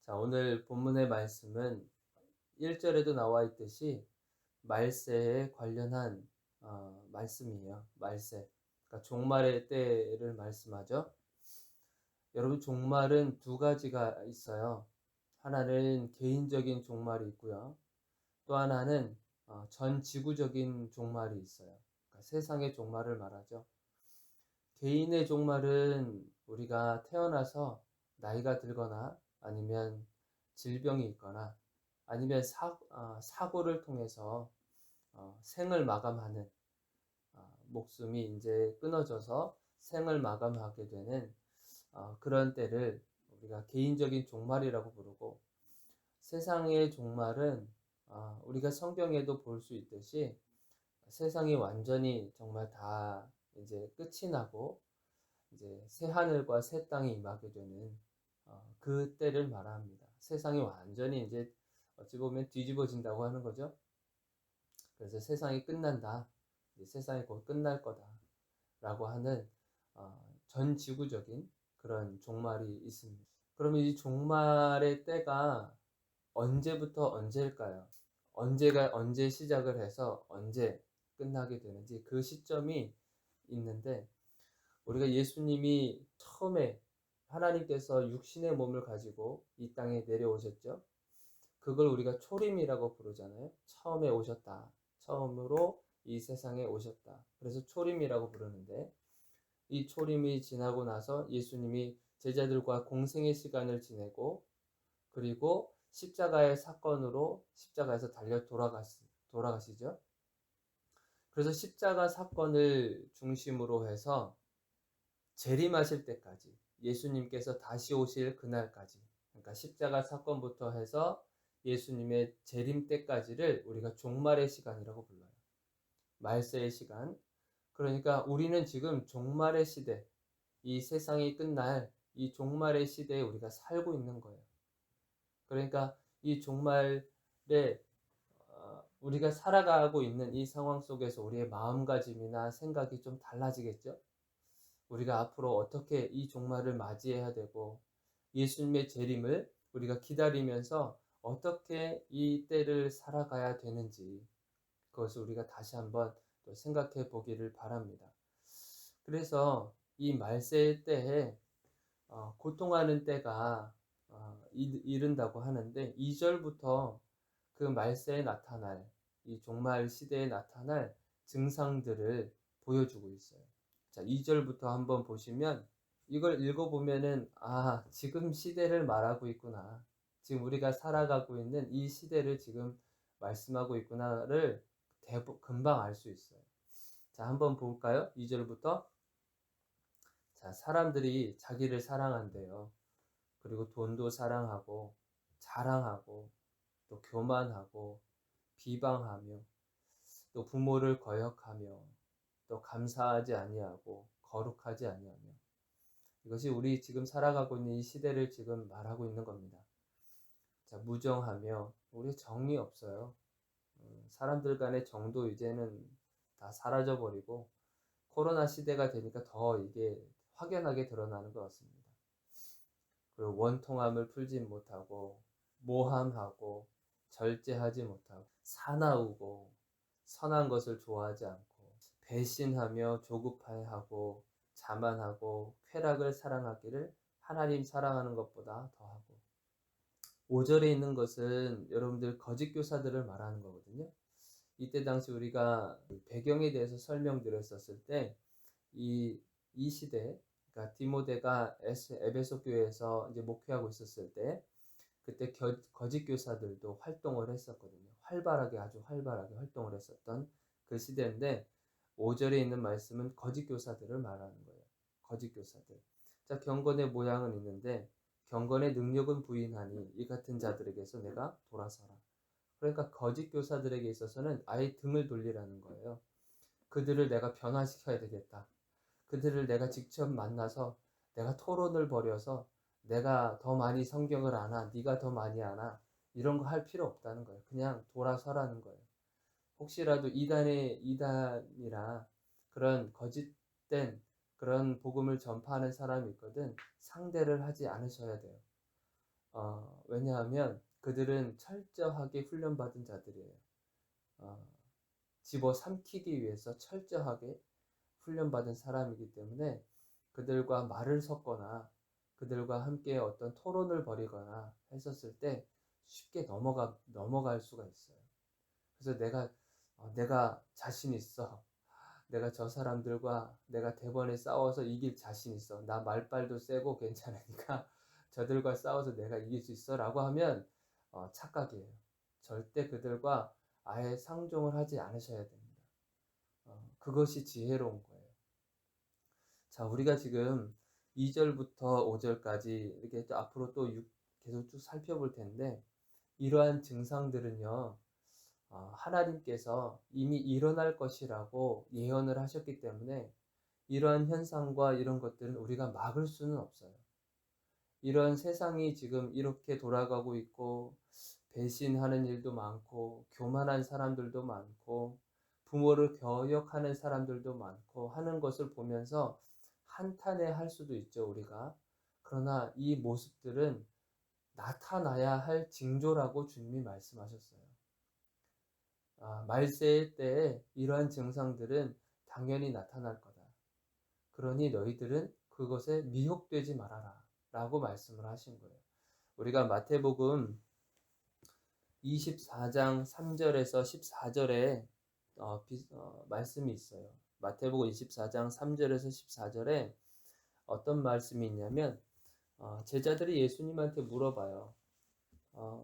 자, 오늘 본문의 말씀은 1절에도 나와 있듯이 말세에 관련한 말씀이에요. 말세. 그러니까 종말의 때를 말씀하죠. 여러분, 종말은 두 가지가 있어요. 하나는 개인적인 종말이 있고요. 또 하나는 전 지구적인 종말이 있어요. 그러니까 세상의 종말을 말하죠. 개인의 종말은 우리가 태어나서 나이가 들거나 아니면 질병이 있거나 아니면 사고를 통해서 생을 마감하는, 목숨이 이제 끊어져서 생을 마감하게 되는 그런 때를 우리가 개인적인 종말이라고 부르고, 세상의 종말은 우리가 성경에도 볼 수 있듯이 세상이 완전히 정말 다 이제 끝이 나고 이제 새 하늘과 새 땅이 임하게 되는 그 때를 말합니다. 세상이 완전히 이제 어찌 보면 뒤집어진다고 하는 거죠. 그래서 세상이 끝난다. 이제 세상이 곧 끝날 거다라고 하는 전 지구적인 그런 종말이 있습니다. 그러면 이 종말의 때가 언제부터 언제일까요? 언제 시작을 해서 언제 끝나게 되는지 그 시점이 있는데, 우리가 예수님이 처음에 하나님께서 육신의 몸을 가지고 이 땅에 내려오셨죠. 그걸 우리가 초림이라고 부르잖아요. 처음에 오셨다. 처음으로 이 세상에 오셨다. 그래서 초림이라고 부르는데, 이 초림이 지나고 나서 예수님이 제자들과 공생의 시간을 지내고, 그리고 십자가의 사건으로 십자가에서 달려 돌아가시죠. 그래서 십자가 사건을 중심으로 해서 재림하실 때까지, 예수님께서 다시 오실 그날까지, 그러니까 십자가 사건부터 해서 예수님의 재림 때까지를 우리가 종말의 시간이라고 불러요. 말세의 시간. 그러니까 우리는 지금 종말의 시대, 이 세상이 끝날 이 종말의 시대에 우리가 살고 있는 거예요. 그러니까 이 종말에 우리가 살아가고 있는 이 상황 속에서 우리의 마음가짐이나 생각이 좀 달라지겠죠? 우리가 앞으로 어떻게 이 종말을 맞이해야 되고, 예수님의 재림을 우리가 기다리면서 어떻게 이 때를 살아가야 되는지, 그것을 우리가 다시 한번 또 생각해 보기를 바랍니다. 그래서 이 말세 때에 고통하는 때가 이른다고 하는데, 2절부터 그 말세에 나타날, 이 종말 시대에 나타날 증상들을 보여주고 있어요. 자, 2절부터 한번 보시면, 이걸 읽어보면은 지금 시대를 말하고 있구나, 지금 우리가 살아가고 있는 이 시대를 지금 말씀하고 있구나를 금방 알 수 있어요. 자, 한번 볼까요? 2절부터. 자, 사람들이 자기를 사랑한대요. 그리고 돈도 사랑하고 자랑하고 또 교만하고 비방하며 또 부모를 거역하며 또 감사하지 아니하고 거룩하지 아니하며. 이것이 우리 지금 살아가고 있는 이 시대를 지금 말하고 있는 겁니다. 자, 무정하며, 우리 정이 없어요. 사람들 간의 정도 이제는 다 사라져 버리고 코로나 시대가 되니까 더 이게 확연하게 드러나는 것 같습니다. 그리고 원통함을 풀지 못하고 모함하고 절제하지 못하고 사나우고 선한 것을 좋아하지 않고 배신하며 조급해하고 자만하고 쾌락을 사랑하기를 하나님 사랑하는 것보다 더하고. 5절에 있는 것은 여러분들 거짓 교사들을 말하는 거거든요. 이때 당시 우리가 배경에 대해서 설명드렸었을 때, 이 시대, 그러니까 디모데가 에베소 교회에서 이제 목회하고 있었을 때, 그때 거짓 교사들도 활동을 했었거든요. 아주 활발하게 활동을 했었던 그 시대인데, 5절에 있는 말씀은 거짓 교사들을 말하는 거예요. 거짓 교사들. 자, 경건의 모양은 있는데 경건의 능력은 부인하니 이 같은 자들에게서 내가 돌아서라. 그러니까 거짓 교사들에게 있어서는 아예 등을 돌리라는 거예요. 그들을 내가 변화시켜야 되겠다. 그들을 내가 직접 만나서 내가 토론을 벌여서 내가 더 많이 성경을 아나, 네가 더 많이 아나, 이런 거 할 필요 없다는 거예요. 그냥 돌아서라는 거예요. 혹시라도 이단이라 그런 거짓된 그런 복음을 전파하는 사람이 있거든, 상대를 하지 않으셔야 돼요. 왜냐하면 그들은 철저하게 훈련받은 자들이에요. 어, 집어삼키기 위해서 철저하게 훈련받은 사람이기 때문에 그들과 말을 섞거나 그들과 함께 어떤 토론을 벌이거나 했었을 때 쉽게 넘어갈 수가 있어요. 그래서 내가 자신 있어. 내가 저 사람들과 내가 대번에 싸워서 이길 자신 있어. 나 말빨도 세고 괜찮으니까 저들과 싸워서 내가 이길 수 있어. 라고 하면 착각이에요. 절대 그들과 아예 상종을 하지 않으셔야 됩니다. 그것이 지혜로운 거예요. 자, 우리가 지금 2절부터 5절까지 이렇게 또 앞으로 또 계속 쭉 살펴볼 텐데, 이러한 증상들은요, 하나님께서 이미 일어날 것이라고 예언을 하셨기 때문에 이러한 현상과 이런 것들은 우리가 막을 수는 없어요. 이런 세상이 지금 이렇게 돌아가고 있고, 배신하는 일도 많고, 교만한 사람들도 많고, 부모를 겨역하는 사람들도 많고 하는 것을 보면서 한탄해 할 수도 있죠, 우리가. 그러나 이 모습들은 나타나야 할 징조라고 주님이 말씀하셨어요. 말세의 때에 이러한 증상들은 당연히 나타날 거다. 그러니 너희들은 그것에 미혹되지 말아라. 라고 말씀을 하신 거예요. 우리가 마태복음 24장 3절에서 14절에 말씀이 있어요. 마태복음 24장 3절에서 14절에 어떤 말씀이 있냐면 제자들이 예수님한테 물어봐요.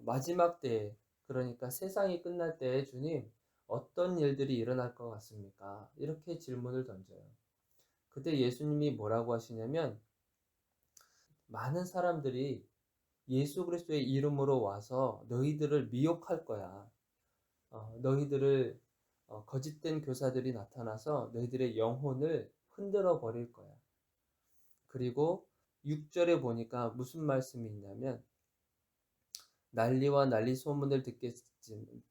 마지막 때에, 그러니까 세상이 끝날 때에 주님 어떤 일들이 일어날 것 같습니까? 이렇게 질문을 던져요. 그때 예수님이 뭐라고 하시냐면 많은 사람들이 예수 그리스도의 이름으로 와서 너희들을 미혹할 거야. 너희들을 거짓된 교사들이 나타나서 너희들의 영혼을 흔들어 버릴 거야. 그리고 6절에 보니까 무슨 말씀이 있냐면 난리와 난리 소문을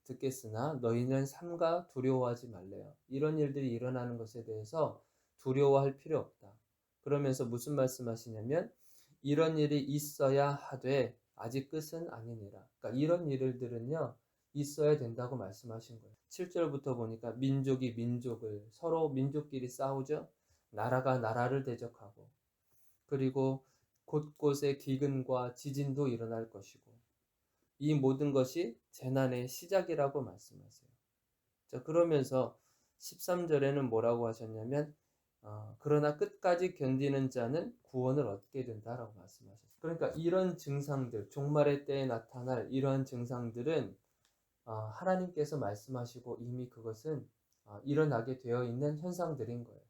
듣겠으나 너희는 삼가 두려워하지 말래요. 이런 일들이 일어나는 것에 대해서 두려워할 필요 없다. 그러면서 무슨 말씀하시냐면 이런 일이 있어야 하되 아직 끝은 아니니라. 그러니까 이런 일들은요 있어야 된다고 말씀하신 거예요. 7절부터 보니까 민족이 민족을 서로 민족끼리 싸우죠. 나라가 나라를 대적하고 그리고 곳곳에 기근과 지진도 일어날 것이고 이 모든 것이 재난의 시작이라고 말씀하세요. 자, 그러면서 13절에는 뭐라고 하셨냐면 그러나 끝까지 견디는 자는 구원을 얻게 된다라고 말씀하셨어요. 그러니까 이런 증상들, 종말의 때에 나타날 이러한 증상들은 하나님께서 말씀하시고 이미 그것은 일어나게 되어 있는 현상들인 거예요.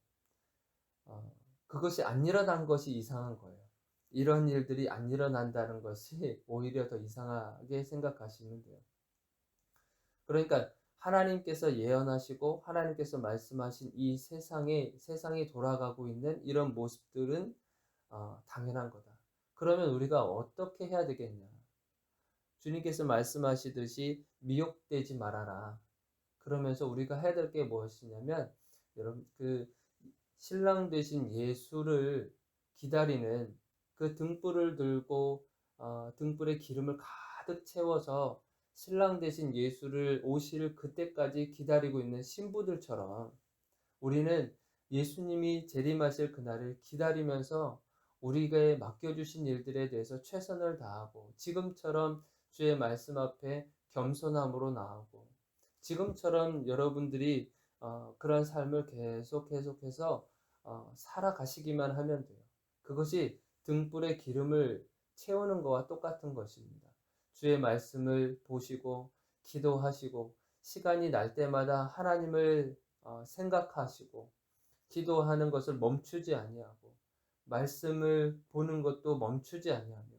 그것이 안 일어난 것이 이상한 거예요. 이런 일들이 안 일어난다는 것이 오히려 더 이상하게 생각하시면 돼요. 그러니까 하나님께서 예언하시고 하나님께서 말씀하신 이 세상이 돌아가고 있는 이런 모습들은 당연한 거다. 그러면 우리가 어떻게 해야 되겠냐? 주님께서 말씀하시듯이 미혹되지 말아라. 그러면서 우리가 해야 될 게 무엇이냐면 여러분 그 신랑 되신 예수를 기다리는 그 등불을 들고 등불에 기름을 가득 채워서 신랑 되신 예수를 오실 그때까지 기다리고 있는 신부들처럼 우리는 예수님이 재림하실 그날을 기다리면서 우리에게 맡겨주신 일들에 대해서 최선을 다하고 지금처럼 주의 말씀 앞에 겸손함으로 나아오고 지금처럼 여러분들이 그런 삶을 계속해서 살아가시기만 하면 돼요. 그것이 등불에 기름을 채우는 것과 똑같은 것입니다. 주의 말씀을 보시고 기도하시고 시간이 날 때마다 하나님을 생각하시고 기도하는 것을 멈추지 아니하고 말씀을 보는 것도 멈추지 아니하며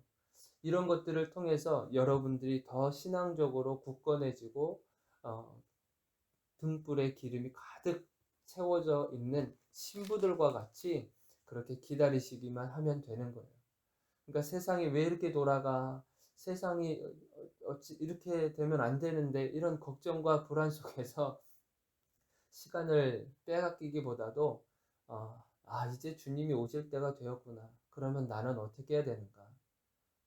이런 것들을 통해서 여러분들이 더 신앙적으로 굳건해지고 등불에 기름이 가득 채워져 있는 신부들과 같이 그렇게 기다리시기만 하면 되는 거예요. 그러니까 세상이 왜 이렇게 돌아가? 세상이 어찌 이렇게 되면 안 되는데 이런 걱정과 불안 속에서 시간을 빼앗기기보다도 이제 주님이 오실 때가 되었구나. 그러면 나는 어떻게 해야 되는가?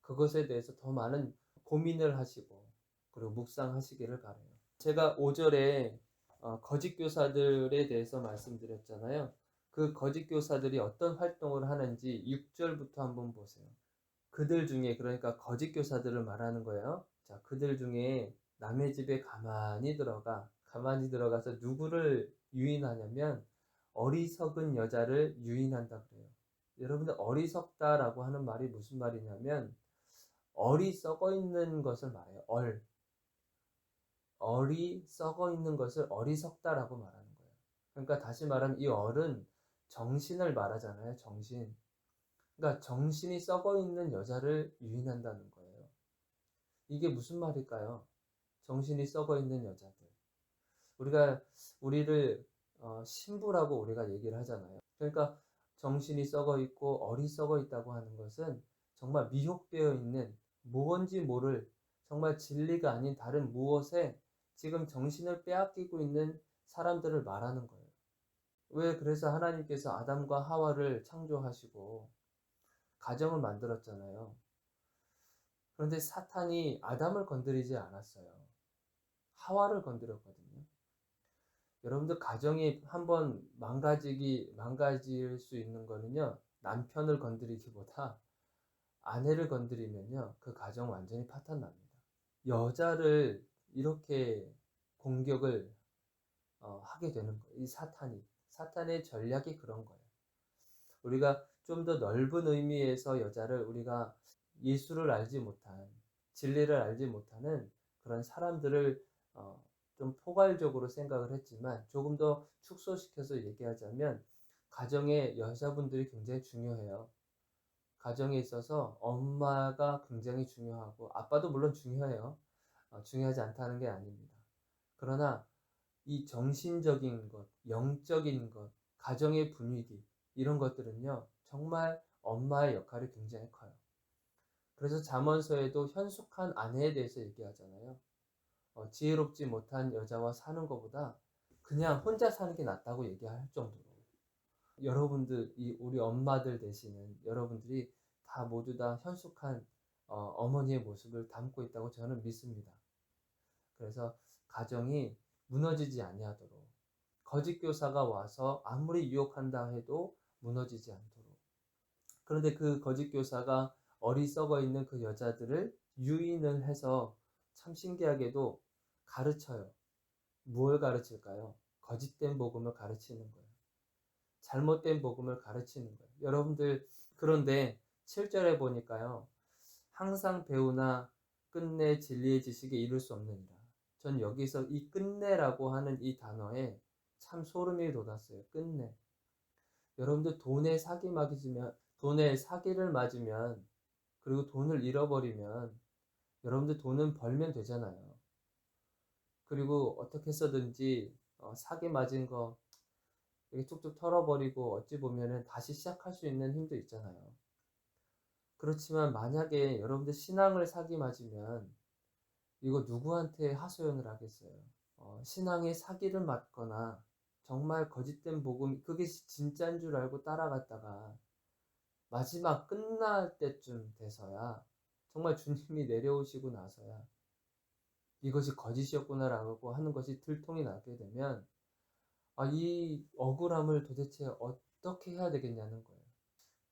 그것에 대해서 더 많은 고민을 하시고 그리고 묵상하시기를 바라요. 제가 5절에 거짓 교사들에 대해서 말씀드렸잖아요. 그 거짓 교사들이 어떤 활동을 하는지 6절부터 한번 보세요. 그들 중에, 그러니까 거짓 교사들을 말하는 거예요. 자, 그들 중에 남의 집에 가만히 들어가서 누구를 유인하냐면 어리석은 여자를 유인한다 그래요. 여러분들, 어리석다라고 하는 말이 무슨 말이냐면 얼이 썩어 있는 것을 말해요. 얼이 썩어 있는 것을 어리석다라고 말하는 거예요. 그러니까 다시 말하면 이 얼은 정신을 말하잖아요. 정신. 그러니까 정신이 썩어 있는 여자를 유인한다는 거예요. 이게 무슨 말일까요? 정신이 썩어 있는 여자들. 우리를 신부라고 우리가 얘기를 하잖아요. 그러니까 정신이 썩어 있고 얼이 썩어 있다고 하는 것은 정말 미혹되어 있는, 무언지 모를, 정말 진리가 아닌 다른 무엇에 지금 정신을 빼앗기고 있는 사람들을 말하는 거예요. 왜? 그래서 하나님께서 아담과 하와를 창조하시고 가정을 만들었잖아요. 그런데 사탄이 아담을 건드리지 않았어요. 하와를 건드렸거든요. 여러분들, 가정이 한번 망가질 수 있는 거는요, 남편을 건드리기보다 아내를 건드리면요, 그 가정 완전히 파탄납니다. 여자를 이렇게 공격을 하게 되는 거예요. 이 사탄의 전략이 그런 거예요. 우리가 좀 더 넓은 의미에서 여자를, 우리가 예수를 알지 못한, 진리를 알지 못하는 그런 사람들을 좀 포괄적으로 생각을 했지만, 조금 더 축소시켜서 얘기하자면 가정의 여자분들이 굉장히 중요해요. 가정에 있어서 엄마가 굉장히 중요하고 아빠도 물론 중요해요. 중요하지 않다는 게 아닙니다. 그러나 이 정신적인 것, 영적인 것, 가정의 분위기, 이런 것들은요, 정말 엄마의 역할이 굉장히 커요. 그래서 잠언서에도 현숙한 아내에 대해서 얘기하잖아요. 지혜롭지 못한 여자와 사는 것보다 그냥 혼자 사는 게 낫다고 얘기할 정도로, 여러분들, 우리 엄마들 되시는 여러분들이 다 모두 다 현숙한 어머니의 모습을 담고 있다고 저는 믿습니다. 그래서 가정이 무너지지 아니하도록, 거짓 교사가 와서 아무리 유혹한다 해도 무너지지 않도록. 그런데 그 거짓 교사가 어리석어 있는 그 여자들을 유인을 해서 참 신기하게도 가르쳐요. 무엇을 가르칠까요? 거짓된 복음을 가르치는 거예요. 잘못된 복음을 가르치는 거예요. 여러분들, 그런데 7절에 보니까요, 항상 배우나 끝내 진리의 지식에 이를 수 없느니라. 전 여기서 이 끝내라고 하는 이 단어에 참 소름이 돋았어요. 끝내. 여러분들, 돈에 사기를 맞으면, 그리고 돈을 잃어버리면, 여러분들 돈은 벌면 되잖아요. 그리고 어떻게 해서든지 사기 맞은 거 이렇게 툭툭 털어버리고 어찌 보면은 다시 시작할 수 있는 힘도 있잖아요. 그렇지만 만약에 여러분들 신앙을 사기 맞으면 이거 누구한테 하소연을 하겠어요? 신앙의 사기를 맞거나 정말 거짓된 복음, 그게 진짜인 줄 알고 따라갔다가 마지막 끝날 때쯤 돼서야, 정말 주님이 내려오시고 나서야 이것이 거짓이었구나라고 하는 것이 들통이 나게 되면, 이 억울함을 도대체 어떻게 해야 되겠냐는 거예요.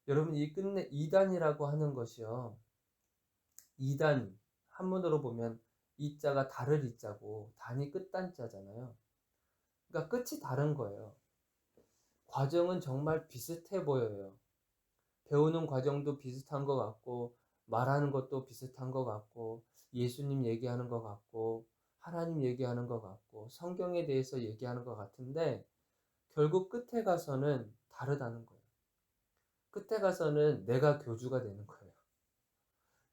여러분, 이 끝내 이단이라고 하는 것이요, 이단, 한문으로 보면 이자가 다를 이자고 단이 끝단자잖아요. 그러니까 끝이 다른 거예요. 과정은 정말 비슷해 보여요. 배우는 과정도 비슷한 것 같고, 말하는 것도 비슷한 것 같고, 예수님 얘기하는 것 같고, 하나님 얘기하는 것 같고, 성경에 대해서 얘기하는 것 같은데, 결국 끝에 가서는 다르다는 거예요. 끝에 가서는 내가 교주가 되는 거예요.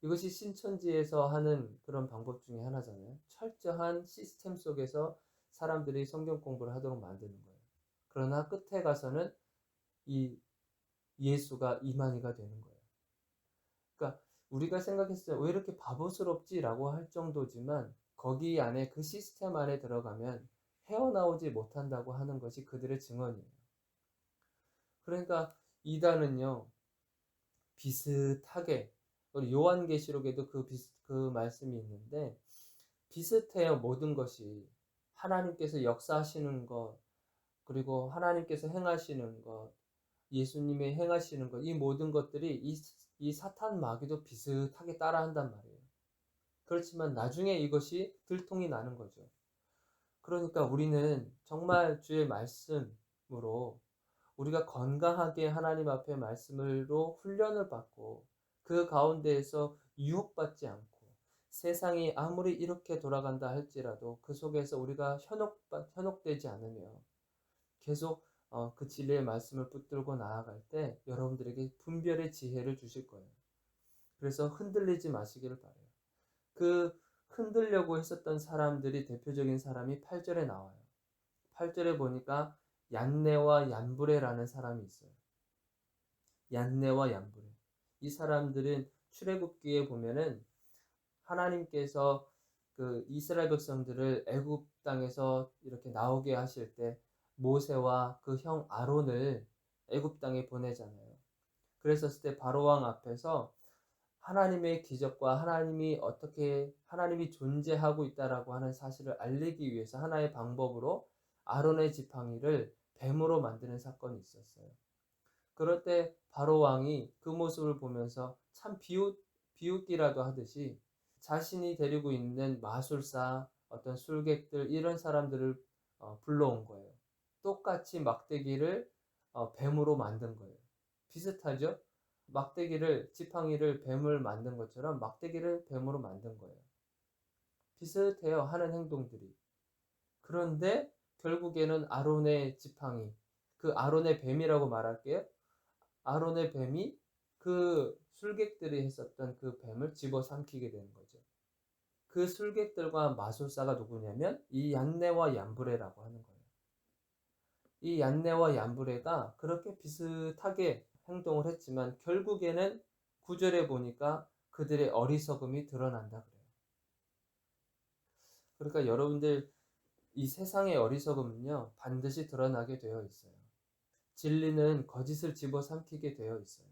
이것이 신천지에서 하는 그런 방법 중에 하나잖아요. 철저한 시스템 속에서 사람들이 성경 공부를 하도록 만드는 거예요. 그러나 끝에 가서는 이 예수가 이만희가 되는 거예요. 그러니까 우리가 생각했을 때 왜 이렇게 바보스럽지라고 할 정도지만, 거기 안에, 그 시스템 안에 들어가면 헤어나오지 못한다고 하는 것이 그들의 증언이에요. 그러니까 이단은요, 비슷하게 우리 요한계시록에도 그 말씀이 있는데 비슷해요. 모든 것이 하나님께서 역사하시는 것, 그리고 하나님께서 행하시는 것, 예수님의 행하시는 것, 이 모든 것들이 이 사탄 마귀도 비슷하게 따라한단 말이에요. 그렇지만 나중에 이것이 들통이 나는 거죠. 그러니까 우리는 정말 주의 말씀으로 우리가 건강하게 하나님 앞에 말씀으로 훈련을 받고 그 가운데에서 유혹받지 않고 세상이 아무리 이렇게 돌아간다 할지라도 그 속에서 우리가 현혹되지 않으며 계속 그 진리의 말씀을 붙들고 나아갈 때 여러분들에게 분별의 지혜를 주실 거예요. 그래서 흔들리지 마시기를 바라요. 그 흔들려고 했었던 사람들이 대표적인 사람이 8절에 나와요. 8절에 보니까 얀네와 얀브레라는 사람이 있어요. 얀네와 얀브레. 이 사람들은 출애굽기에 보면은 하나님께서 그 이스라엘 백성들을 애굽 땅에서 이렇게 나오게 하실 때 모세와 그 형 아론을 애굽 땅에 보내잖아요. 그랬었을 때 바로 왕 앞에서 하나님의 기적과 하나님이 존재하고 있다라고 하는 사실을 알리기 위해서 하나의 방법으로 아론의 지팡이를 뱀으로 만드는 사건이 있었어요. 그럴 때 바로 왕이 그 모습을 보면서 참 비웃기라도 하듯이 자신이 데리고 있는 마술사, 어떤 술객들 이런 사람들을 불러온 거예요. 똑같이 막대기를 뱀으로 만든 거예요. 비슷하죠? 지팡이를 뱀을 만든 것처럼 막대기를 뱀으로 만든 거예요. 비슷해요, 하는 행동들이. 그런데 결국에는 아론의 지팡이, 그 아론의 뱀이라고 말할게요. 아론의 뱀이 그 술객들이 했었던 그 뱀을 집어삼키게 되는 거죠. 그 술객들과 마술사가 누구냐면 이 얀네와 얀브레라고 하는 거예요. 이 얀네와 얀브레가 그렇게 비슷하게 행동을 했지만 결국에는 9절에 보니까 그들의 어리석음이 드러난다 그래요. 그러니까 여러분들 이 세상의 어리석음은요 반드시 드러나게 되어 있어요. 진리는 거짓을 집어삼키게 되어 있어요.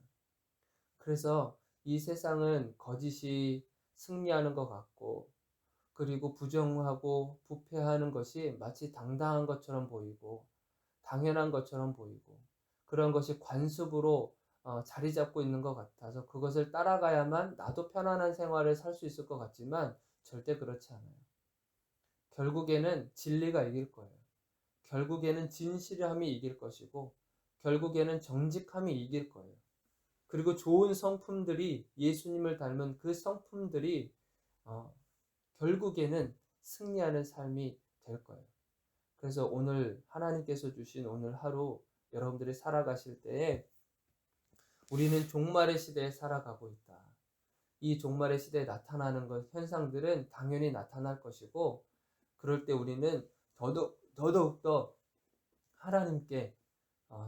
그래서 이 세상은 거짓이 승리하는 것 같고 그리고 부정하고 부패하는 것이 마치 당당한 것처럼 보이고 당연한 것처럼 보이고 그런 것이 관습으로 자리 잡고 있는 것 같아서 그것을 따라가야만 나도 편안한 생활을 살 수 있을 것 같지만 절대 그렇지 않아요. 결국에는 진리가 이길 거예요. 결국에는 진실함이 이길 것이고 결국에는 정직함이 이길 거예요. 그리고 좋은 성품들이 예수님을 닮은 그 성품들이 결국에는 승리하는 삶이 될 거예요. 그래서 오늘 하나님께서 주신 오늘 하루 여러분들이 살아가실 때에 우리는 종말의 시대에 살아가고 있다. 이 종말의 시대에 나타나는 현상들은 당연히 나타날 것이고 그럴 때 우리는 더더욱더 하나님께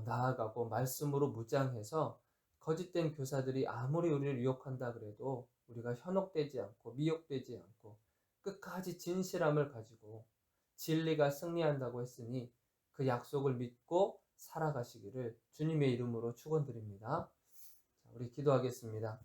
나아가고 말씀으로 무장해서 거짓된 교사들이 아무리 우리를 유혹한다 그래도 우리가 현혹되지 않고 미혹되지 않고 끝까지 진실함을 가지고 진리가 승리한다고 했으니 그 약속을 믿고 살아가시기를 주님의 이름으로 축원드립니다. 우리 기도하겠습니다.